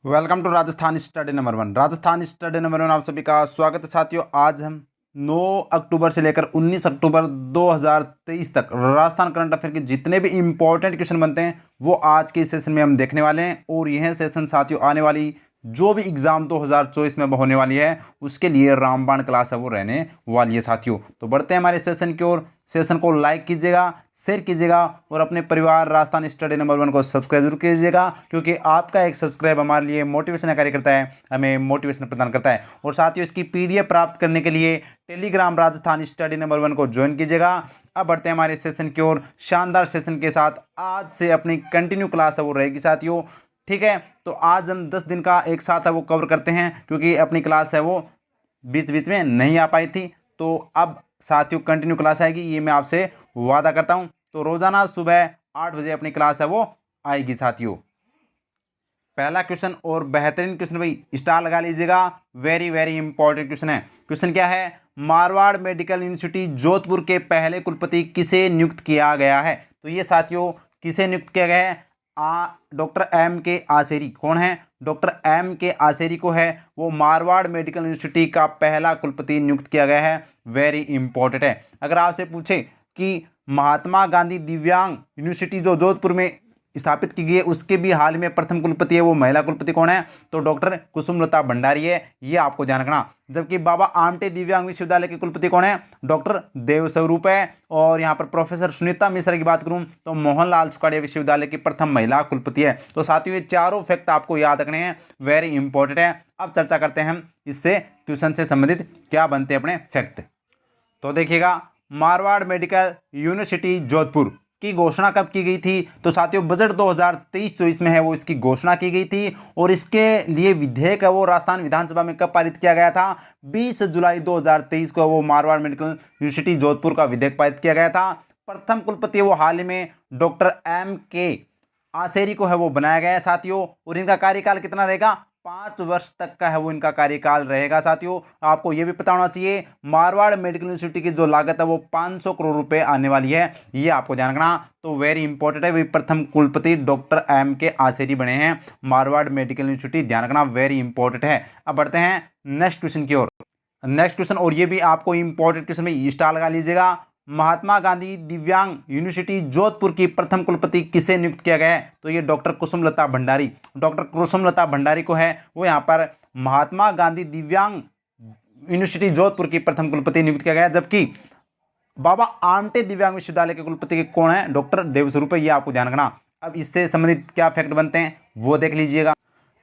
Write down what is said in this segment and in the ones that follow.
Welcome to Rajasthan study number one. Rajasthan study number one आप सभी का स्वागत है साथियों। आज हम 9 अक्टूबर से लेकर 19 अक्टूबर 2023 तक राजस्थान करंट अफेयर के जितने भी इंपॉर्टेंट क्वेश्चन बनते हैं वो आज के इस सेशन में हम देखने वाले हैं। और यह सेशन साथियों आने वाली जो भी एग्जाम 2024 में होने वाली है उसके लिए रामबाण क्लास है वो रहने वाली है साथियों। तो बढ़ते हैं हमारे सेशन की ओर। सेशन को लाइक कीजिएगा, शेयर कीजिएगा और अपने परिवार राजस्थान स्टडी नंबर वन को सब्सक्राइब जरूर कीजिएगा, क्योंकि आपका एक सब्सक्राइब हमारे लिए मोटिवेशन कार्य करता है, हमें मोटिवेशन प्रदान करता है। और साथियों इसकी पीडीएफ प्राप्त करने के लिए Telegram Rajasthan study number one को ज्वाइन कीजिएगा। अब बढ़ते हैं हमारे सेशन की ओर। शानदार सेशन के साथ आज से अपनी कंटिन्यू क्लास है वो रहेगी साथियों, ठीक है। तो आज हम 10 दिन का एक साथ है वो कवर करते हैं, क्योंकि अपनी क्लास है वो बीच बीच में नहीं आ पाई थी। तो अब साथियों कंटिन्यू क्लास आएगी, ये मैं आपसे वादा करता हूं। तो रोजाना सुबह 8 बजे अपनी क्लास है वो आएगी साथियों। पहला क्वेश्चन और बेहतरीन क्वेश्चन भाई स्टार लगा लीजिएगा, वेरी वेरी इंपॉर्टेंट क्वेश्चन है। क्वेश्चन क्या है? मारवाड़ मेडिकल यूनिवर्सिटी जोधपुर के पहले कुलपति किसे नियुक्त किया गया है? तो ये साथियों किसे नियुक्त किया गया है? डॉक्टर एम के आसेरी। कौन है? डॉक्टर एम के आसेरी को है वो मारवाड़ मेडिकल यूनिवर्सिटी का पहला कुलपति नियुक्त किया गया है। वेरी इंपॉर्टेंट है। अगर आपसे पूछे कि महात्मा गांधी दिव्यांग यूनिवर्सिटी जो जोधपुर में स्थापित की गई है उसके भी हाल में प्रथम कुलपति है वो महिला कुलपति कौन है? तो डॉक्टर कुसुमलता भंडारी है, ये आपको ध्यान रखना। जबकि बाबा आमटे दिव्यांग विश्वविद्यालय के कुलपति कौन है? डॉक्टर देवस्वरूप है। और यहाँ पर प्रोफेसर सुनीता मिश्रा की बात करूं तो मोहनलाल सुखाड़िया विश्वविद्यालय की प्रथम महिला कुलपति है। तो साथियों ये चारों फैक्ट आपको याद रखने हैं, वेरी इंपॉर्टेंट है। अब चर्चा करते हैं हम इससे क्वेश्चन से संबंधित क्या बनते हैं अपने फैक्ट। तो देखिएगा, मारवाड़ मेडिकल यूनिवर्सिटी जोधपुर की घोषणा कब की गई थी? तो साथियों बजट 2023-24 में है वो इसकी घोषणा की गई थी। और इसके लिए विधेयक है वो राजस्थान विधानसभा में कब पारित किया गया था? 20 जुलाई 2023 को वो मारवाड़ मेडिकल यूनिवर्सिटी जोधपुर का विधेयक पारित किया गया था। प्रथम कुलपति वो हाल ही में डॉक्टर एम के आसेरी को है वो बनाया गया है साथियों। और इनका कार्यकाल कितना रहेगा? 5 वर्ष तक का है वो इनका कार्यकाल रहेगा साथियों। आपको ये भी पता होना चाहिए मारवाड़ मेडिकल यूनिवर्सिटी की जो लागत है वो 500 करोड़ रुपए आने वाली है, ये आपको ध्यान रखना। तो वेरी इंपॉर्टेंट है, वे प्रथम कुलपति डॉक्टर एम के आसेरी बने हैं मारवाड़ मेडिकल यूनिवर्सिटी, ध्यान रखना, वेरी इंपॉर्टेंट है। अब बढ़ते हैं नेक्स्ट क्वेश्चन की ओर। नेक्स्ट क्वेश्चन और ये भी आपको इंपॉर्टेंट क्वेश्चन में स्टार लगा लीजिएगा। महात्मा गांधी दिव्यांग यूनिवर्सिटी जोधपुर की प्रथम कुलपति किसे नियुक्त किया गया है? तो ये डॉक्टर कुसुमलता भंडारी। डॉक्टर कुसुमलता भंडारी को है वो यहाँ पर महात्मा गांधी दिव्यांग यूनिवर्सिटी जोधपुर की प्रथम कुलपति नियुक्त किया गया। जबकि बाबा आमटे दिव्यांग विश्वविद्यालय के कुलपति के कौन है? डॉक्टर देवस्वरूप है, ये आपको ध्यान रखना। अब इससे संबंधित क्या फैक्ट बनते हैं वो देख लीजिएगा।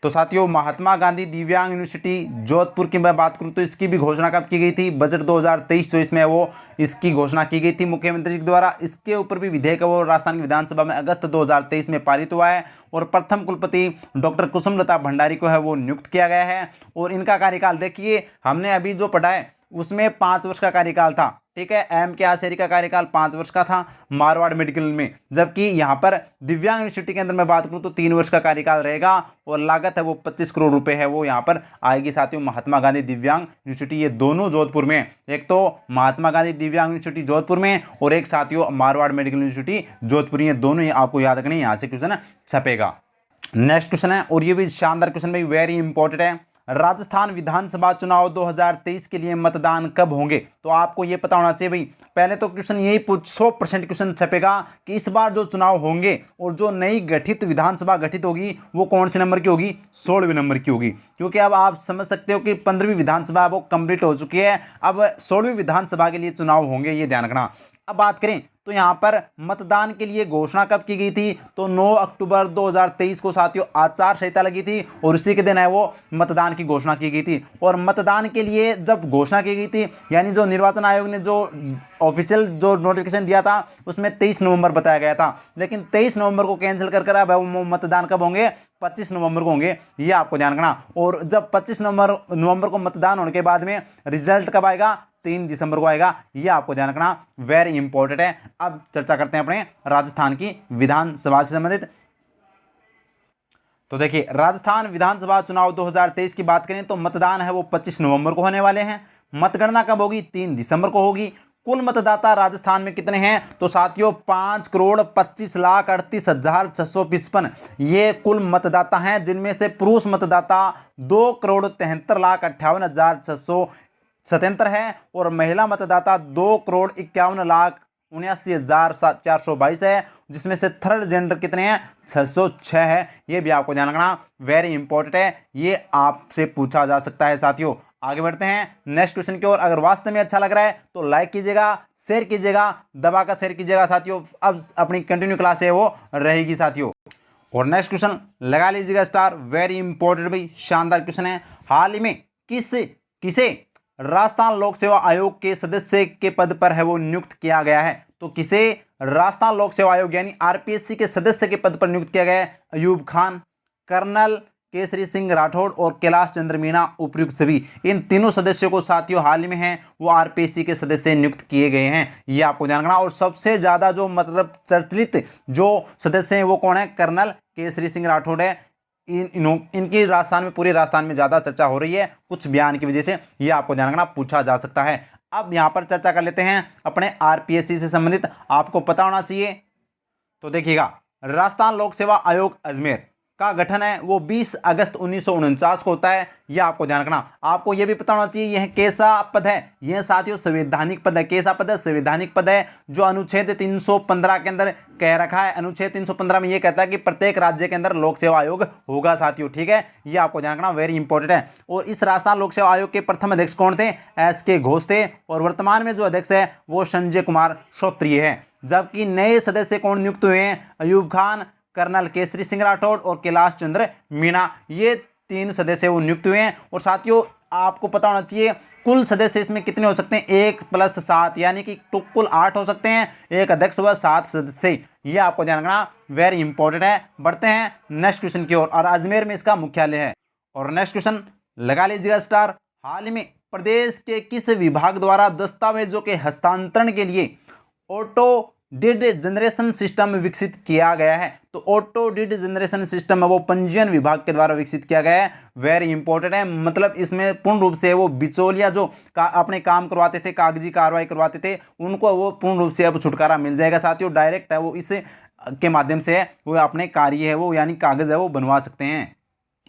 तो साथियों महात्मा गांधी दिव्यांग यूनिवर्सिटी जोधपुर की मैं बात करूं तो इसकी भी घोषणा कब की गई थी? बजट 2023-24 में वो इसकी घोषणा की गई थी मुख्यमंत्री के द्वारा। इसके ऊपर भी विधेयक वो राजस्थान की विधानसभा में अगस्त 2023 में पारित हुआ है। और प्रथम कुलपति डॉक्टर कुसुमलता भंडारी को है वो नियुक्त किया गया है। और इनका कार्यकाल देखिए, हमने अभी जो पढ़ा है उसमें 5 वर्ष का कार्यकाल था, ठीक है। एम के आसेरी का कार्यकाल 5 वर्ष का था मारवाड़ मेडिकल में, जबकि यहाँ पर दिव्यांग यूनिवर्सिटी के अंदर मैं बात करूँ तो 3 वर्ष का कार्यकाल रहेगा। और लागत है वो 25 करोड़ रुपए है वो यहाँ पर आएगी साथियों। महात्मा गांधी दिव्यांग यूनिवर्सिटी ये दोनों जोधपुर में, एक तो महात्मा गांधी दिव्यांग यूनिवर्सिटी जोधपुर में और एक साथियों मारवाड़ मेडिकल यूनिवर्सिटी जोधपुर, ये दोनों आपको याद रखने, यहाँ से क्वेश्चन छपेगा। नेक्स्ट क्वेश्चन है और ये भी शानदार क्वेश्चन भाई, वेरी इंपॉर्टेंट है। राजस्थान विधानसभा चुनाव 2023 के लिए मतदान कब होंगे? तो आपको ये पता होना चाहिए भाई। पहले तो क्वेश्चन यही 100% क्वेश्चन छपेगा कि इस बार जो चुनाव होंगे और जो नई गठित विधानसभा गठित होगी वो कौन से नंबर की होगी? 16वें नंबर की होगी। क्योंकि अब आप समझ सकते हो कि 15वीं विधानसभा वो कंप्लीट हो चुकी है, अब 16वीं विधानसभा के लिए चुनाव होंगे, ये ध्यान रखना। अब बात करें तो यहाँ पर मतदान के लिए घोषणा कब की गई थी? तो 9 अक्टूबर 2023 को साथियों आचार संहिता लगी थी और उसी के दिन है वो मतदान की घोषणा की गई थी। और मतदान के लिए जब घोषणा की गई थी, यानी जो निर्वाचन आयोग ने जो ऑफिशियल जो नोटिफिकेशन दिया था उसमें 23 नवंबर बताया गया था, लेकिन 23 नवंबर को कैंसिल कर अब वो मतदान कब होंगे? 25 नवंबर को होंगे, ये आपको ध्यान रखना। और जब 25 नवंबर को मतदान होने के बाद में रिजल्ट कब आएगा? 3 दिसंबर को आएगा, ये आपको ध्यान रखना, वेरी इंपॉर्टेंट है। अब चर्चा करते हैं अपने राजस्थान की विधानसभा से संबंधित। तो देखिए राजस्थान विधानसभा चुनाव 2023 की बात करें तो मतदान है वो 25 नवंबर को होने वाले हैं। मतगणना कब होगी? 3 दिसंबर को होगी। कुल मतदाता राजस्थान में कितने हैं? तो साथियों 5,25,38,655 ये कुल मतदाता हैं, जिनमें से पुरुष मतदाता 2,73,58,677 है और महिला मतदाता 2,51,79,422 है, जिसमें से थर्ड जेंडर कितने हैं? 606 है। ये भी आपको ध्यान रखना, वेरी इंपॉर्टेंट है, ये आपसे पूछा जा सकता है। साथियों आगे बढ़ते हैं नेक्स्ट क्वेश्चन की ओर। अगर वास्तव में अच्छा लग रहा है तो लाइक कीजिएगा, शेयर कीजिएगा, दबाकर शेयर कीजिएगा। साथियों अब अपनी कंटिन्यू क्लास है वो रहेगी साथियों। और नेक्स्ट क्वेश्चन लगा लीजिएगा स्टार, वेरी इंपॉर्टेंट भाई, शानदार क्वेश्चन है। हाल ही में किसे राजस्थान लोक सेवा आयोग के सदस्य के पद पर है वो नियुक्त किया गया है? तो किसे राजस्थान लोक सेवा आयोग यानी आरपीएससी के सदस्य के पद पर नियुक्त किया गया है? अयूब खान, कर्नल केसरी सिंह राठौड़ और कैलाश चंद्र मीणा उपयुक्त सभी, इन तीनों सदस्यों को साथियों हाल ही में है वो आरपीएससी के सदस्य नियुक्त किए गए हैं, ये आपको ध्यान रखना। और सबसे ज्यादा जो मतलब चर्चित जो सदस्य हैं वो कौन है? कर्नल केसरी सिंह राठौड़ है। इनकी राजस्थान में, पूरे राजस्थान में ज्यादा चर्चा हो रही है कुछ बयान की वजह से, ये आपको ध्यान रखना, पूछा जा सकता है। अब यहां पर चर्चा कर लेते हैं अपने आरपीएससी से संबंधित, आपको पता होना चाहिए। तो देखिएगा, राजस्थान लोक सेवा आयोग अजमेर का गठन है वो 20 अगस्त 1949 को होता है, यह आपको ध्यान रखना। आपको यह भी पता होना चाहिए यह कैसा पद है? यह साथियों संवैधानिक पद है। कैसा पद है? संवैधानिक पद है, जो अनुच्छेद 315 के अंदर कह रखा है। अनुच्छेद 315 में यह कहता है कि प्रत्येक राज्य के अंदर लोक सेवा आयोग होगा साथियों, ठीक है, यह आपको ध्यान रखना, वेरी इंपॉर्टेंट है। और इस राजस्थान लोक सेवा आयोग के प्रथम अध्यक्ष कौन थे? एस.के. घोष थे। और वर्तमान में जो अध्यक्ष है वो संजय कुमार श्रोत्रिय है। जबकि नए सदस्य कौन नियुक्त हुए हैं? अयूब खान, कर्नल केसरी सिंह राठौड़ और कैलाश चंद्र मीणा, ये तीन सदस्य वो नियुक्त हुए हैं। और साथियों आपको पता होना चाहिए कुल सदस्य इसमें कितने हो सकते हैं? 1 + 7 यानी कि कुल 8 हो सकते हैं, एक अध्यक्ष व 7 सदस्य, ये आपको ध्यान रखना, वेरी इंपॉर्टेंट है। बढ़ते हैं नेक्स्ट क्वेश्चन की ओर। और अजमेर में इसका मुख्यालय है। और नेक्स्ट क्वेश्चन लगा लीजिएगा स्टार, हाल ही में प्रदेश के किस विभाग द्वारा दस्तावेजों के हस्तांतरण के लिए ऑटो डिड जनरेशन सिस्टम विकसित किया गया है? तो ऑटो डिड जनरेशन सिस्टम है वो पंजीयन विभाग के द्वारा विकसित किया गया है, वेरी इंपॉर्टेंट है। मतलब इसमें पूर्ण रूप से वो बिचौलिया जो अपने काम करवाते थे, कागजी कार्रवाई करवाते थे, उनको वो पूर्ण रूप से अब छुटकारा मिल जाएगा साथियों। डायरेक्ट है वो इस के माध्यम से है वो अपने कार्य है वो यानी कागज है वो बनवा सकते हैं,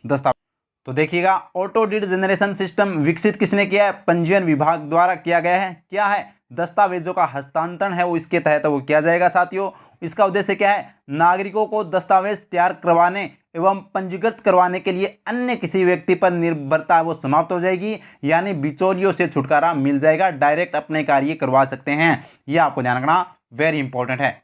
दस्तावेज। तो देखिएगा, ऑटो डिड जनरेशन सिस्टम विकसित किसने किया है? पंजीयन विभाग द्वारा किया गया है। क्या है? दस्तावेजों का हस्तांतरण है वो इसके तहत वो किया जाएगा साथियों। इसका उद्देश्य क्या है? नागरिकों को दस्तावेज तैयार करवाने एवं पंजीकृत करवाने के लिए अन्य किसी व्यक्ति पर निर्भरता वो समाप्त हो जाएगी, यानी बिचौलियों से छुटकारा मिल जाएगा, डायरेक्ट अपने कार्य करवा सकते हैं, ये आपको ध्यान रखना, वेरी इंपॉर्टेंट है।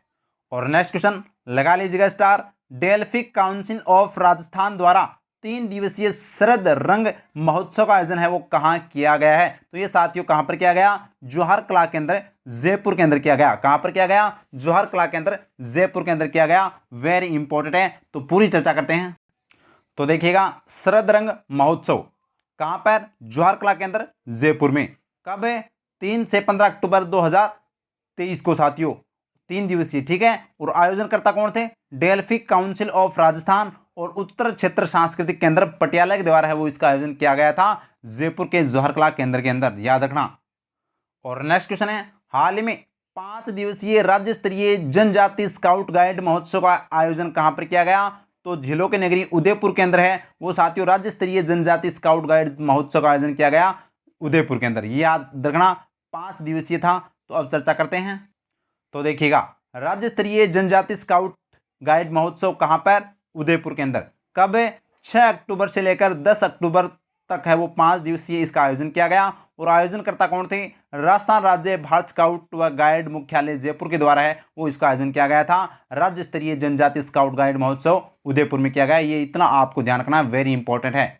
और नेक्स्ट क्वेश्चन लगा लीजिएगा star, Delphic council of Rajasthan द्वारा 3 दिवसीय शरद रंग महोत्सव का आयोजन है वो कहाँ किया गया है? तो ये साथियों कहाँ पर किया गया? जौहर कला केंद्र जयपुर के अंदर किया गया। कहाँ पर किया गया? जौहर कला केंद्र जयपुर के अंदर किया गया, वेरी इंपॉर्टेंट है। तो पूरी चर्चा करते हैं। तो देखिएगा, शरद रंग महोत्सव कहाँ पर? जौहर कला केंद्र जयपुर में। कब है? 3 से 15 अक्टूबर 2023 को साथियों, 3 दिवसीय, ठीक है। और आयोजनकर्ता कौन थे? डेल्फिक काउंसिल ऑफ राजस्थान और उत्तर क्षेत्र सांस्कृतिक केंद्र पटियाला के द्वारा है वो इसका आयोजन किया गया था, जयपुर के जौहर कला केंद्र के अंदर, याद रखना। और नेक्स्ट क्वेश्चन है, हाल ही में 5 दिवसीय राज्य स्तरीय जनजाति स्काउट गाइड महोत्सव का आयोजन कहां पर किया गया? तो झीलों की नगरी उदयपुर के अंदर है वो साथियों, राज्य स्तरीय जनजाति स्काउट गाइड महोत्सव का आयोजन किया गया उदयपुर के अंदर, ये याद रखना, 5 दिवसीय था। तो अब चर्चा करते हैं। तो देखिएगा, राज्य स्तरीय जनजाति स्काउट गाइड महोत्सव कहां पर? उदयपुर के अंदर। कब? 6 अक्टूबर से लेकर 10 अक्टूबर तक है वो 5 दिवसीय इसका आयोजन किया गया। और आयोजनकर्ता कौन थे? राजस्थान राज्य भारत स्काउट व गाइड मुख्यालय जयपुर के द्वारा है वो इसका आयोजन किया गया था। राज्य स्तरीय जनजाति स्काउट गाइड महोत्सव उदयपुर में किया गया, ये इतना आपको ध्यान रखना, वेरी इंपॉर्टेंट है।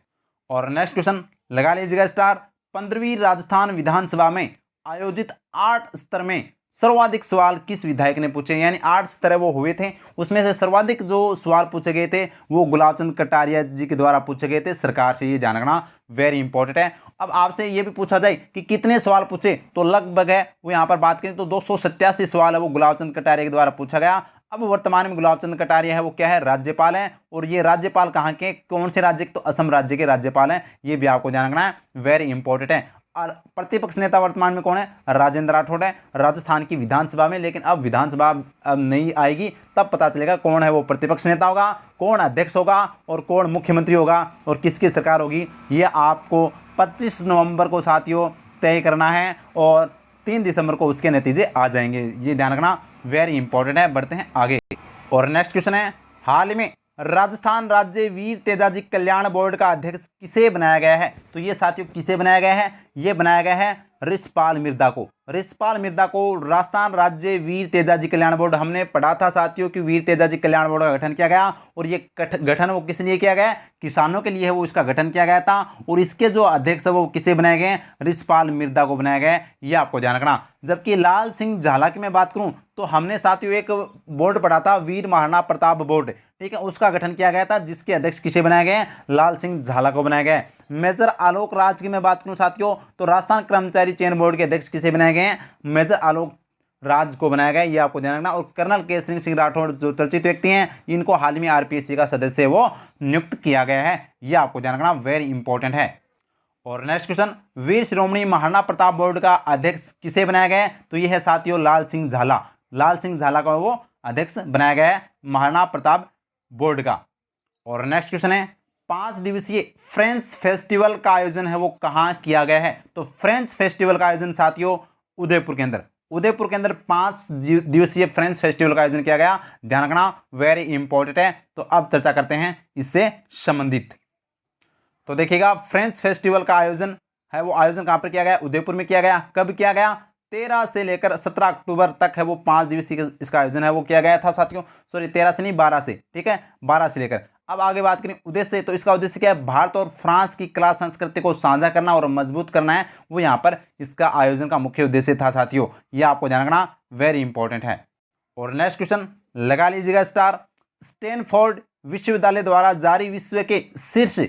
और नेक्स्ट क्वेश्चन लगा लीजिएगा स्टार, 15वीं राजस्थान विधानसभा में आयोजित 8 स्तर में सर्वाधिक सवाल किस विधायक ने पूछे? यानी 8 स्तर वो हुए थे, उसमें से सर्वाधिक जो सवाल पूछे गए थे वो गुलाबचंद कटारिया जी के द्वारा पूछे गए थे सरकार से, ये ध्यान रखना, वेरी इंपॉर्टेंट है। अब आपसे ये भी पूछा जाए कि कितने सवाल पूछे, तो लगभग है वो यहाँ पर बात करें तो 287 सवाल है वो गुलाबचंद कटारिया के द्वारा पूछा गया। अब वर्तमान में गुलाबचंद कटारिया है वो क्या है? राज्यपाल हैं। और ये राज्यपाल कहाँ के, कौन से राज्य के? तो असम राज्य के राज्यपाल हैं, ये भी आपको ध्यान रखना है, वेरी इंपॉर्टेंट है। और प्रतिपक्ष नेता वर्तमान में कौन है? राजेंद्र राठौड़ है, राजस्थान की विधानसभा में। लेकिन अब विधानसभा अब नहीं आएगी, तब पता चलेगा कौन है वो प्रतिपक्ष नेता होगा, कौन अध्यक्ष होगा और कौन मुख्यमंत्री होगा और किसकी सरकार होगी। ये आपको 25 नवंबर को साथियों तय करना है और 3 दिसंबर को उसके नतीजे आ जाएंगे। ये ध्यान रखना, वेरी इंपॉर्टेंट है। बढ़ते हैं आगे और नेक्स्ट क्वेश्चन है, हाल में राजस्थान राज्य वीर तेजाजी कल्याण बोर्ड का अध्यक्ष किसे बनाया गया है? तो ये साथियों किसे बनाया गया है? ये बनाया गया है रिछपाल मिर्धा को। रिछपाल मिर्धा को राजस्थान राज्य वीर तेजाजी कल्याण बोर्ड, हमने पढ़ा था साथियों कि वीर तेजाजी कल्याण बोर्ड का गठन किया गया और ये गठन वो किस लिए किया गया? किसानों के लिए है वो इसका गठन किया गया था। और इसके जो अध्यक्ष है वो किसे बनाए गए? रिछपाल मिर्धा को बनाया गया। ये आपको ध्यान रखना। जबकि लाल सिंह झाला की मैं बात करूं तो हमने साथियों एक बोर्ड पढ़ा था, वीर महाराणा प्रताप बोर्ड, ठीक है, उसका गठन किया गया था जिसके अध्यक्ष किसे बनाए गए? लाल सिंह झाला को बनाया गया। मेजर आलोक राज की मैं बात करूं साथियों तो राजस्थान कर्मचारी चयन बोर्ड के अध्यक्ष किसे बनाए गए हैं? मेजर आलोक राज को बनाया गया। ये आपको ध्यान रखना। और कर्नल केसरी सिंह राठौड़ जो चर्चित व्यक्ति हैं, इनको हाल में आरपीएससी का सदस्य वो नियुक्त किया गया है। ये आपको ध्यान रखना, वेरी इंपॉर्टेंट है। और नेक्स्ट क्वेश्चन, वीर शिरोमणि महाराणा प्रताप बोर्ड का अध्यक्ष किसे बनाया गया है? तो यह है साथियों लाल सिंह झाला। लाल सिंह झाला का वो अध्यक्ष बनाया गया है महाराणा प्रताप बोर्ड का। और नेक्स्ट क्वेश्चन है, 5 दिवसीय फ्रेंच फेस्टिवल का आयोजन है वो कहाँ किया गया है? तो फ्रेंच फेस्टिवल का आयोजन साथियों उदयपुर के अंदर, उदयपुर के अंदर 5 दिवसीय फ्रेंच फेस्टिवल का आयोजन किया गया। ध्यान रखना, वेरी इंपॉर्टेंट है। तो अब चर्चा करते हैं इससे संबंधित। तो देखिएगा, फ्रेंच फेस्टिवल का आयोजन है वो आयोजन कहां पर किया गया? उदयपुर में किया गया। कब किया गया? 13 से लेकर 17 अक्टूबर तक है वो 5 दिवसीय इसका आयोजन है वो किया गया था साथियों। सॉरी 13 से नहीं 12 से, ठीक है, 12 से लेकर। अब आगे बात करें उद्देश्य, तो इसका उद्देश्य क्या है? भारत और फ्रांस की कला संस्कृति को साझा करना और मजबूत करना है वो यहाँ पर इसका आयोजन का मुख्य उद्देश्य था साथियों। ये आपको ध्यान रखना, वेरी इंपॉर्टेंट है। और नेक्स्ट क्वेश्चन लगा लीजिएगा स्टार, स्टैनफोर्ड विश्वविद्यालय द्वारा जारी विश्व के शीर्ष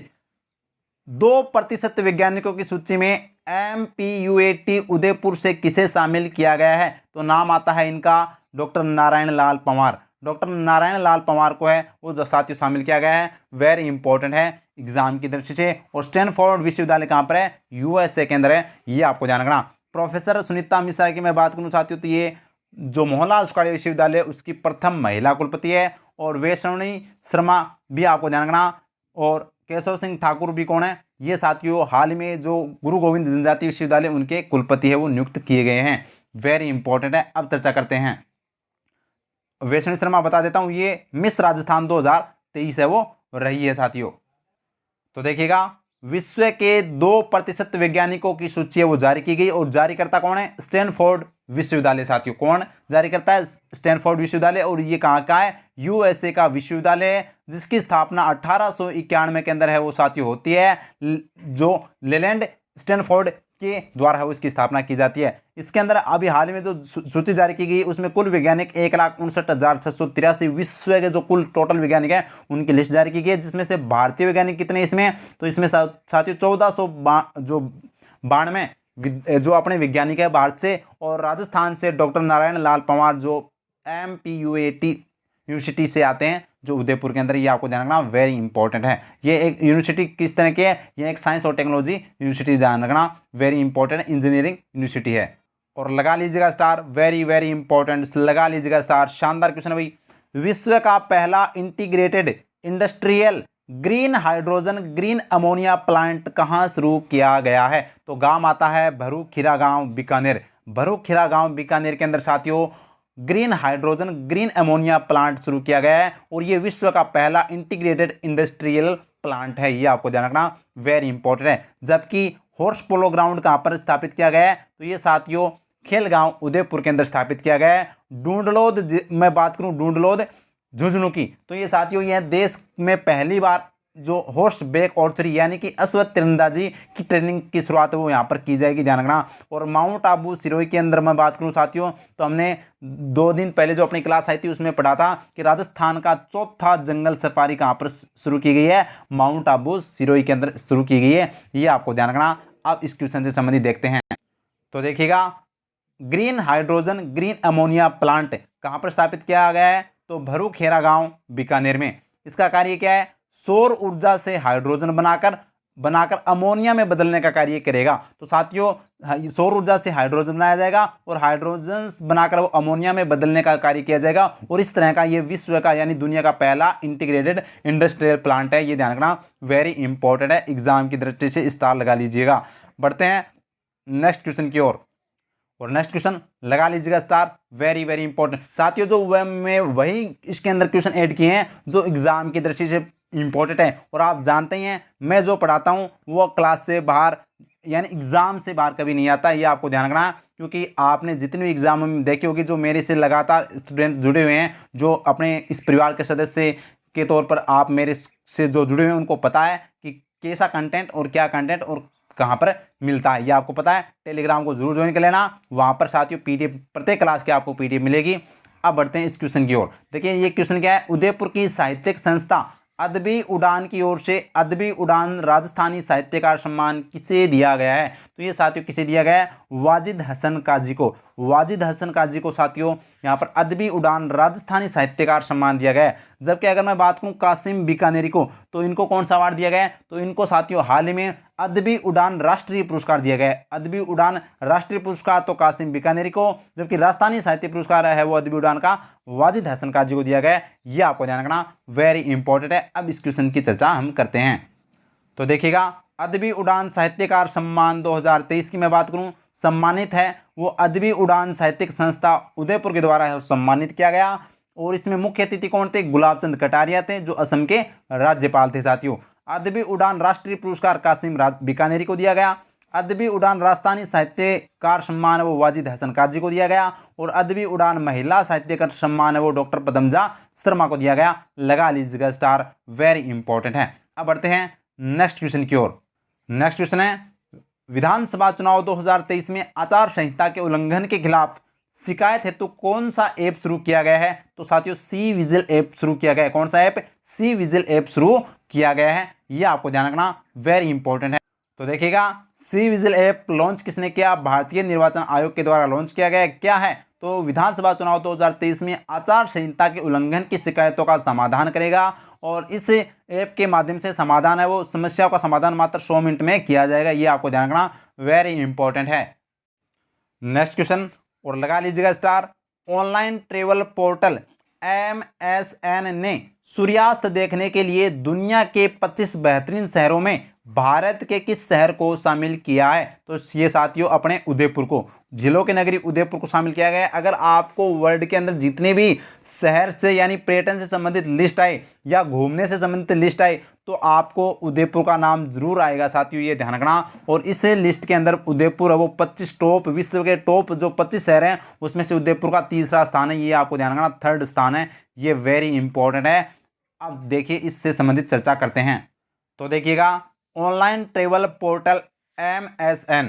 2% वैज्ञानिकों की सूची में MPUAT उदयपुर से किसे शामिल किया गया है? तो नाम आता है इनका डॉक्टर नारायण लाल पंवार। डॉक्टर नारायण लाल पंवार को है वो जो साथियों शामिल किया गया है। वेरी इंपॉर्टेंट है एग्जाम की दृष्टि से। और स्टैनफोर्ड विश्वविद्यालय कहाँ पर है? USA के अंदर है। ये आपको ध्यान रखना। प्रोफेसर सुनीता मिश्रा की मैं बात करूँ साथियों तो ये जो मोहनलाल सुखाड़िया विश्वविद्यालय उसकी प्रथम महिला कुलपति है। और वैष्णवी शर्मा भी आपको ध्यान रखना। और केशव सिंह ठाकुर भी कौन है? ये साथियों हाल में जो गुरु गोविंद जनजाति विश्वविद्यालय उनके कुलपति है वो नियुक्त किए गए हैं। वेरी इंपॉर्टेंट है। अब चर्चा करते हैं। वैष्णवी शर्मा बता देता हूं, ये मिस राजस्थान 2023 है वो रही है साथियों। तो देखिएगा, विश्व के 2% वैज्ञानिकों की सूची है वो जारी की गई और जारीकर्ता कौन है? स्टैनफोर्ड विश्वविद्यालय साथियों। कौन जारी करता है? स्टैनफोर्ड विश्वविद्यालय। और ये कहाँ का है? USA का विश्वविद्यालय है जिसकी स्थापना 1891 के अंदर है वो साथियों होती है। जो लेलैंड स्टैनफोर्ड के द्वारा है उसकी स्थापना की जाती है। इसके अंदर अभी हाल में जो सूची जारी की गई उसमें कुल वैज्ञानिक 1,59,683 विश्व के जो कुल टोटल वैज्ञानिक है उनकी लिस्ट जारी की गई है। जिसमें से भारतीय वैज्ञानिक कितने इसमें? तो इसमें साथियों 1492 जो अपने वैज्ञानिक है भारत से। और राजस्थान से डॉक्टर नारायण लाल पंवार जो MPUAT यूनिवर्सिटी से आते हैं जो उदयपुर के अंदर। ये आपको ध्यान रखना, वेरी इंपॉर्टेंट है। ये एक यूनिवर्सिटी किस तरह की है? ये एक साइंस और टेक्नोलॉजी यूनिवर्सिटी, ध्यान रखना, वेरी इंपॉर्टेंट इंजीनियरिंग यूनिवर्सिटी है। और लगा लीजिएगा स्टार, वेरी वेरी इंपॉर्टेंट, लगा लीजिएगा स्टार। शानदार क्वेश्चन है भाई। विश्व का पहला integrated industrial green hydrogen green ammonia plant कहाँ शुरू किया गया है? तो गांव आता है भरूखीरा गांव बीकानेर। भरूखीरा गांव बीकानेर के अंदर साथियों green hydrogen green ammonia plant शुरू किया गया है। और ये विश्व का पहला इंटीग्रेटेड इंडस्ट्रियल प्लांट है। ये आपको ध्यान रखना, वेरी इंपॉर्टेंट है। जबकि हॉर्स पोलो ग्राउंड कहाँ पर स्थापित किया गया है? तो ये साथियों खेलगांव उदयपुर के अंदर स्थापित किया गया है। डूंडलोद मैं बात करूं, डूंडलोद झुंझुनू की, तो ये साथियों यह देश में पहली बार जो हॉर्स बैक आर्चरी यानी कि अश्व तीरंदाजी की ट्रेनिंग की शुरुआत वो यहाँ पर की जाएगी, ध्यान रखना। और माउंट आबू सिरोही के अंदर मैं बात करूँ साथियों तो हमने 2 दिन पहले जो अपनी क्लास आई थी उसमें पढ़ा था कि राजस्थान का चौथा जंगल सफारी कहाँ पर शुरू की गई है? माउंट आबू सिरोही के अंदर शुरू की गई है। ये आपको ध्यान रखना। अब इस क्वेश्चन से संबंधित देखते हैं। तो देखिएगा, green hydrogen green ammonia plant कहाँ पर स्थापित किया गया है? तो भरूखीरा गांव बीकानेर में। इसका कार्य क्या है? सौर ऊर्जा से हाइड्रोजन बनाकर बनाकर अमोनिया में बदलने का कार्य करेगा। तो साथियों सौर ऊर्जा से हाइड्रोजन बनाया जाएगा और हाइड्रोजन बनाकर वो अमोनिया में बदलने का कार्य किया जाएगा और इस तरह का ये विश्व का यानी दुनिया का पहला इंटीग्रेटेड इंडस्ट्रियल प्लांट है। ये ध्यान रखना, वेरी इंपॉर्टेंट है, एग्जाम की दृष्टि से स्टार लगा लीजिएगा। बढ़ते हैं नेक्स्ट क्वेश्चन की ओर और नेक्स्ट क्वेश्चन लगा लीजिएगा स्टार, वेरी वेरी इंपॉर्टेंट। साथियों जो मैं वही इसके अंदर क्वेश्चन ऐड किए हैं जो एग्जाम की दृष्टि से इंपॉर्टेंट है और आप जानते ही हैं मैं जो पढ़ाता हूं वो क्लास से बाहर यानी एग्जाम से बाहर कभी नहीं आता, ये आपको ध्यान रखना है। क्योंकि आपने जितने भी एग्जाम में देखी होगी जो मेरे से लगातार स्टूडेंट जुड़े हुए हैं, जो अपने इस परिवार के सदस्य के तौर पर आप मेरे से जो जुड़े हुए हैं उनको पता है कि कैसा कंटेंट और क्या कंटेंट और कहाँ पर मिलता है, ये आपको पता है। टेलीग्राम को जरूर ज्वाइन कर लेना, वहाँ पर साथियों पीडीएफ प्रत्येक क्लास की आपको पीडीएफ मिलेगी। अब बढ़ते हैं इस क्वेश्चन की ओर। देखिए ये क्वेश्चन क्या है, उदयपुर की साहित्यिक संस्था अदबी उड़ान की ओर से अदबी उड़ान राजस्थानी साहित्यकार सम्मान किसे दिया गया है? तो ये साथियों किसे दिया गया है? वाजिद हसन काजी को। वाजिद हसन काजी को साथियों यहाँ पर अदबी उड़ान राजस्थानी साहित्यकार सम्मान दिया गया है। जबकि अगर मैं बात करूं कासिम बीकानेरी को, तो इनको कौन सा अवार्ड दिया गया है? तो इनको साथियों हाल ही में अदबी उड़ान राष्ट्रीय पुरस्कार दिया गया है। अदबी उड़ान राष्ट्रीय पुरस्कार तो कासिम बीकानेरी को, जबकि राजस्थानी साहित्य पुरस्कार है वो अदबी उड़ान का वाजिद हसन काजी को दिया गया है। ये आपको ध्यान रखना, वेरी इंपॉर्टेंट है। अब इस क्वेश्चन की चर्चा हम करते हैं। तो देखिएगा अदबी उड़ान साहित्यकार सम्मान 2023 की मैं बात करूं, सम्मानित है वो अदबी उड़ान साहित्यिक संस्था उदयपुर के द्वारा है सम्मानित किया गया। और इसमें मुख्य अतिथि कौन थे? गुलाब चंद कटारिया थे जो असम के राज्यपाल थे। साथियों अदबी उड़ान राष्ट्रीय पुरस्कार कासिम बीकानेरी को दिया गया। अदबी उड़ान राजस्थानी साहित्यकार सम्मान है वो वाजिद हसन काजी को दिया गया। और अदबी उड़ान महिला साहित्यकार सम्मान है वो डॉक्टर पदमजा शर्मा को दिया गया। लगा लीजिएगा स्टार, वेरी इंपॉर्टेंट है। अब बढ़ते हैं नेक्स्ट क्वेश्चन की ओर। नेक्स्ट क्वेश्चन है विधानसभा चुनाव 2023 में आचार संहिता के उल्लंघन के खिलाफ शिकायत हेतु कौन सा ऐप शुरू किया गया है? तो साथियों सी विजिल ऐप शुरू किया गया है। कौन सा ऐप? सी विजिल ऐप शुरू किया गया है, ये आपको ध्यान रखना, वेरी इंपॉर्टेंट है। तो देखिएगा सी विजिल ऐप लॉन्च किसने किया? भारतीय निर्वाचन आयोग के द्वारा लॉन्च किया गया है। क्या है? तो विधानसभा चुनाव 2023 में आचार संहिता के उल्लंघन की शिकायतों का समाधान करेगा और इस ऐप के माध्यम से समाधान है वो समस्याओं का समाधान मात्र 100 मिनट में किया जाएगा, ये आपको ध्यान रखना, वेरी इंपॉर्टेंट है। नेक्स्ट क्वेश्चन और लगा लीजिएगा star, online travel portal MSN ने सूर्यास्त देखने के लिए दुनिया के 25 बेहतरीन शहरों में भारत के किस शहर को शामिल किया है? तो ये साथियों अपने उदयपुर को, झीलों की नगरी उदयपुर को शामिल किया गया है। अगर आपको वर्ल्ड के अंदर जितने भी शहर से यानी पर्यटन से संबंधित लिस्ट आए या घूमने से संबंधित लिस्ट आए तो आपको उदयपुर का नाम जरूर आएगा साथियों, ये ध्यान रखना। और इस लिस्ट के अंदर उदयपुर है वो 25 टॉप, विश्व के टॉप जो 25 शहर हैं उसमें से उदयपुर का तीसरा स्थान है, ये आपको ध्यान रखना, थर्ड स्थान है, ये वेरी इंपॉर्टेंट है। अब देखिए इससे संबंधित चर्चा करते हैं। तो देखिएगा ऑनलाइन ट्रेवल पोर्टल MSN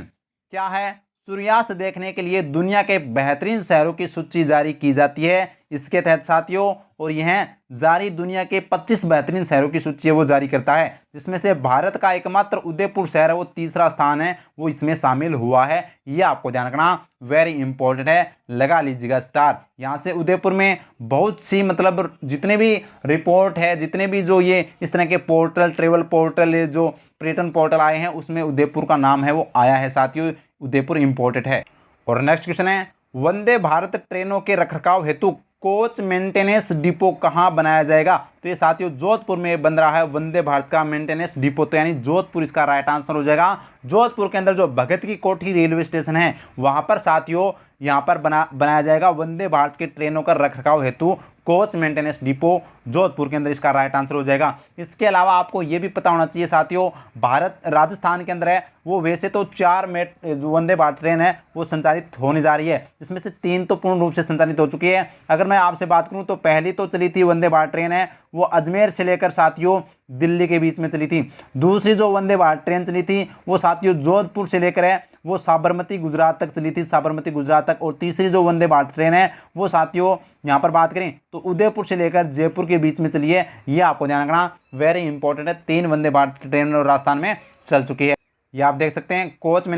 क्या है? सूर्यास्त देखने के लिए दुनिया के बेहतरीन शहरों की सूची जारी की जाती है इसके तहत साथियों, और यह जारी दुनिया के 25 बेहतरीन शहरों की सूची है वो जारी करता है, जिसमें से भारत का एकमात्र उदयपुर शहर है वो तीसरा स्थान है वो इसमें शामिल हुआ है, ये आपको ध्यान रखना, वेरी इंपॉर्टेंट है। लगा लीजिएगा स्टार। यहाँ से उदयपुर में बहुत सी मतलब जितने भी रिपोर्ट है, जितने भी जो ये इस तरह के पोर्टल, ट्रेवल पोर्टल, जो पर्यटन पोर्टल आए हैं उसमें उदयपुर का नाम है वो आया है साथियों, उदयपुर इंपॉर्टेंट है। और नेक्स्ट क्वेश्चन है वंदे भारत ट्रेनों के रखरखाव हेतु कोच मेंटेनेंस डिपो कहाँ बनाया जाएगा? तो ये साथियों जोधपुर में बन रहा है वंदे भारत का मेंटेनेंस डिपो, तो यानी जोधपुर इसका राइट आंसर हो जाएगा। जोधपुर के अंदर जो भगत की कोठी रेलवे स्टेशन है वहां पर साथियों यहाँ पर बनाया जाएगा वंदे भारत के ट्रेनों का रखरखाव हेतु कोच मेंटेनेंस डिपो, जोधपुर के अंदर इसका राइट आंसर हो जाएगा। इसके अलावा आपको ये भी पता होना चाहिए साथियों, भारत राजस्थान के अंदर है वो वैसे तो 4 जो वंदे भारत ट्रेन है वो संचालित होने जा रही है, जिसमें से 3 तो पूर्ण रूप से संचालित हो चुकी है। अगर मैं आपसे बात करूं तो पहली तो चली थी वंदे भारत ट्रेन है वो अजमेर से लेकर साथियों दिल्ली के बीच में चली थी। दूसरी जो वंदे भारत ट्रेन चली थी वो साथियों जोधपुर से लेकर है वो साबरमती गुजरात तक चली थी, साबरमती गुजरात तक। और तीसरी जो वंदे भारत ट्रेन है वो साथियों यहाँ पर बात करें तो उदयपुर से लेकर जयपुर के बीच में चली है, ये आपको ध्यान रखना, वेरी इंपॉर्टेंट है। 3 वंदे भारत ट्रेन राजस्थान में चल चुकी है, ये आप देख सकते हैं। कोच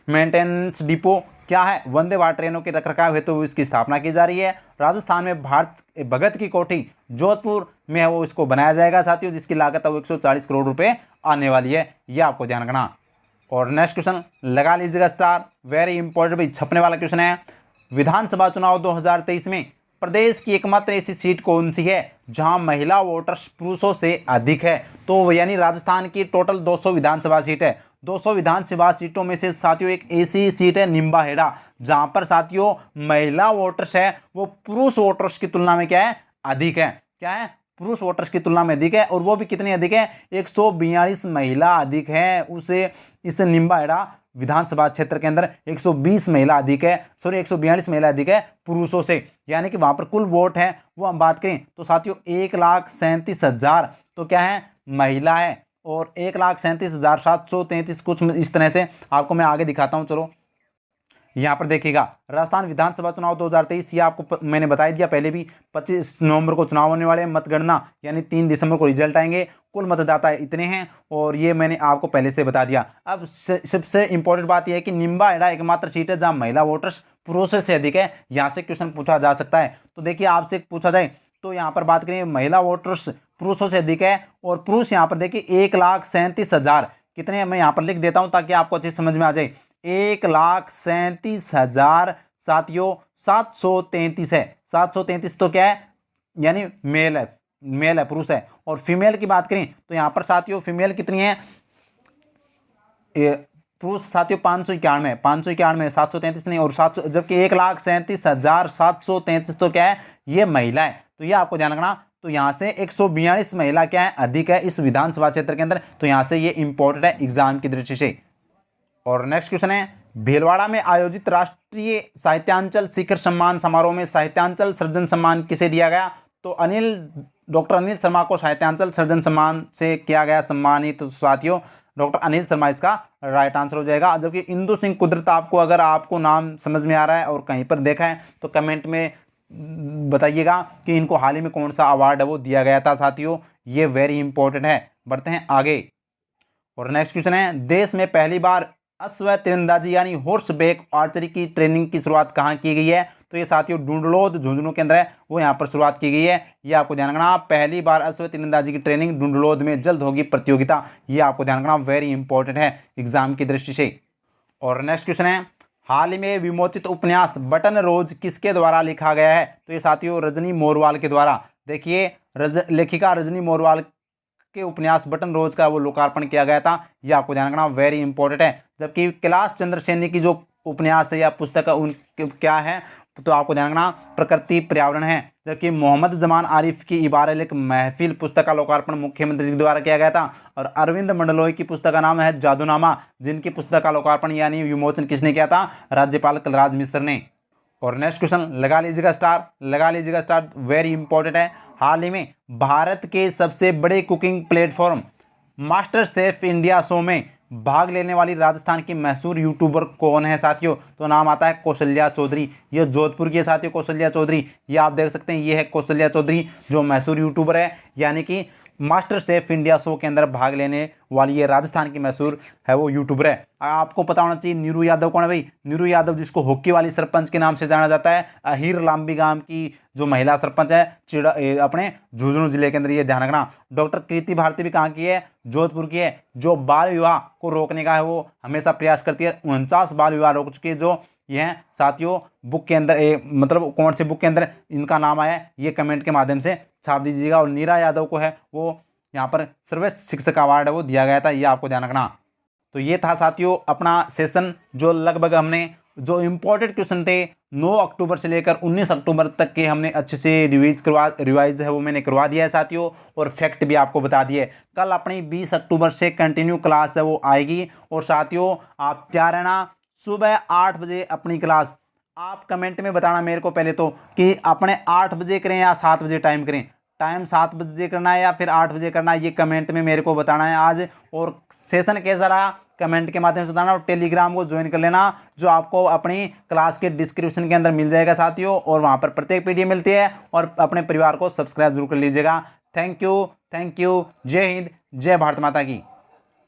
मेंटेनेंस डिपो क्या है? वंदे भारत ट्रेनों के रखरखाव हेतु तो इसकी स्थापना की जा रही है। राजस्थान में भारत भगत की कोठी जोधपुर में है वो इसको बनाया जाएगा साथियों, जिसकी लागत है वो 140 करोड़ रुपए आने वाली है, ये आपको ध्यान रखना। और नेक्स्ट क्वेश्चन लगा लीजिएगा स्टार, वेरी इंपॉर्टेंट भाई, छपने वाला क्वेश्चन है। विधानसभा चुनाव 2023 में प्रदेश की एकमात्र ऐसी सीट कौन सी है जहां महिला वोटर्स पुरुषों से अधिक है? तो यानी राजस्थान की टोटल 200 विधानसभा सीट है। 200 विधानसभा सीटों में से साथियों एक ऐसी सीट है निम्बाहेड़ा, जहां पर साथियों महिला वोटर्स है वो पुरुष वोटर्स की तुलना में क्या है, अधिक है। क्या है, पुरुष वोटर्स की तुलना में अधिक है। और वो भी कितनी अधिक है, 142 महिला अधिक है उसे इस निम्बाहेड़ा विधानसभा क्षेत्र के अंदर 120 महिला अधिक है, सॉरी 142 महिला अधिक है पुरुषों से। यानी कि वहां पर कुल वोट है वो हम बात करें तो साथियों 1,37,000 तो क्या है, महिला है, और 1,37,733 कुछ इस तरह से आपको मैं आगे दिखाता हूं। चलो यहाँ पर देखिएगा, राजस्थान विधानसभा चुनाव 2023 ये आपको मैंने बता दिया पहले भी। 25 नवंबर को चुनाव होने वाले हैं, मतगणना यानी 3 दिसंबर को रिजल्ट आएंगे। कुल मतदाता इतने हैं और ये मैंने आपको पहले से बता दिया। अब सबसे इंपॉर्टेंट बात यह है कि निम्बाहेड़ा एकमात्र सीट है जहाँ महिला वोटर्स पुरुषों से अधिक है। यहाँ से क्वेश्चन पूछा जा सकता है। तो देखिए आपसे पूछा जाए तो यहाँ पर बात करें महिला वोटर्स पुरुषों से अधिक है, और पुरुष यहाँ पर देखिए 1,37,000 कितने, मैं यहाँ पर लिख देता हूँ ताकि आपको अच्छे समझ में आ जाए। 1,37,000 साथियों 733 है। 733 तो क्या है, यानी मेल है, मेल है, पुरुष है। और फीमेल की बात करें तो यहाँ पर साथियों फीमेल कितनी है, पुरुष साथियों 591, 591 733 नहीं, और 700, जबकि 1,37,733 तो क्या है, ये महिला है। तो ये आपको ध्यान रखना। तो यहाँ से 142 महिला क्या है, अधिक है इस विधानसभा क्षेत्र के अंदर। तो यहाँ से ये इंपॉर्टेंट है एग्जाम की दृष्टि से। और नेक्स्ट क्वेश्चन है, भीलवाड़ा में आयोजित राष्ट्रीय साहित्यांचल शिखर सम्मान समारोह में साहित्यांचल सृजन सम्मान किसे दिया गया? तो डॉक्टर अनिल शर्मा को साहित्यांचल सृजन सम्मान से किया गया सम्मानित। तो साथियों डॉक्टर अनिल शर्मा इसका राइट आंसर हो जाएगा। जबकि इंदु सिंह कुदरत आपको अगर आपको नाम समझ में आ रहा है और कहीं पर देखा है तो कमेंट में बताइएगा कि इनको हाल ही में कौन सा अवार्ड है वो दिया गया था। साथियों ये वेरी इंपॉर्टेंट है। बढ़ते हैं आगे। और नेक्स्ट क्वेश्चन है, देश में पहली बार अश्व तीरंदाजी यानी हॉर्स बैक आर्चरी की ट्रेनिंग की शुरुआत कहाँ की गई है? तो ये साथियों डूंडलोद झुंझुनू के अंदर है, वो यहाँ पर शुरुआत की गई है। ये आपको ध्यान रखना, पहली बार अश्व तीरंदाजी की ट्रेनिंग डूंडलोद में, जल्द होगी प्रतियोगिता। ये आपको ध्यान रखना, वेरी इंपॉर्टेंट है एग्जाम की दृष्टि से। और नेक्स्ट क्वेश्चन है, हाल ही में विमोचित उपन्यास बटन रोज किसके द्वारा लिखा गया है? तो ये साथियों रजनी मोरवाल के द्वारा। देखिए लेखिका रजनी मोरवाल के उपन्यास बटन रोज का वो लोकार्पण किया गया था। ये आपको ध्यान रखना, वेरी इंपॉर्टेंट है। जबकि कैलाश चंद्र सैनी की जो उपन्यास है या पुस्तक है उन क्या है, तो आपको ध्यान रखना प्रकृति पर्यावरण है। जबकि मोहम्मद जमान आरिफ की इबारत एक महफिल पुस्तक का लोकार्पण मुख्यमंत्री के द्वारा किया गया था। और अरविंद मंडलोई की पुस्तक का नाम है जादूनामा, जिनकी पुस्तक का लोकार्पण यानी विमोचन किसने किया था? राज्यपाल कलराज मिश्र ने। और नेक्स्ट क्वेश्चन लगा लीजिएगा स्टार, लगा लीजिएगा स्टार, वेरी इंपॉर्टेंट है। हाल ही में भारत के सबसे बड़े cooking platform master chef India show में भाग लेने वाली राजस्थान की मशहूर यूट्यूबर कौन है? साथियों तो नाम आता है कौशल्या चौधरी। ये जोधपुर की है साथियों कौशल्या चौधरी। ये आप देख सकते हैं, ये है कौशल्या चौधरी जो मशहूर यूट्यूबर है, यानी कि मास्टर शेफ इंडिया शो के अंदर भाग लेने वाली ये राजस्थान की मशहूर है वो यूट्यूबर है। आपको पता होना चाहिए नीरू यादव कौन है भाई? नीरू यादव जिसको हॉकी वाली सरपंच के नाम से जाना जाता है, अहीर लांबी गांव की जो महिला सरपंच है अपने झुंझुनू जिले के अंदर। ये ध्यान रखना। डॉक्टर कृति भारती भी कहाँ की है? जोधपुर की है, जो बाल विवाह को रोकने का है वो हमेशा प्रयास करती है। 49 बाल विवाह रोक चुकी है जो ये हैं साथियों बुक के अंदर, मतलब कौन से बुक के अंदर इनका नाम आया है ये कमेंट के माध्यम से छाप दीजिएगा। और नीरा यादव को है वो यहाँ पर सर्वश्रेष्ठ शिक्षक अवार्ड है वो दिया गया था, ये आपको ध्यान रखना। तो ये था साथियों अपना सेशन, जो लगभग हमने जो इम्पोर्टेंट क्वेश्चन थे 9 अक्टूबर से लेकर 19 अक्टूबर तक के हमने अच्छे से रिवाइज है वो मैंने करवा दिया है साथियों। और फैक्ट भी आपको बता दिए। कल अपनी 20 अक्टूबर से कंटिन्यू क्लास है वो आएगी। और साथियों आप तैयार रहना, सुबह 8 बजे अपनी क्लास। आप कमेंट में बताना मेरे को पहले तो कि अपने 8 बजे करें या 7 बजे टाइम करें। टाइम 7 बजे करना है या फिर 8 बजे करना है, ये कमेंट में मेरे को बताना है आज। और सेशन कैसा रहा कमेंट के माध्यम से बताना। और टेलीग्राम को ज्वाइन कर लेना, जो आपको अपनी क्लास के डिस्क्रिप्शन के अंदर मिल जाएगा साथियों। और वहाँ पर प्रत्येक पीडीएफ मिलती है। और अपने परिवार को सब्सक्राइब जरूर कर लीजिएगा। थैंक यू, जय हिंद, जय भारत माता की।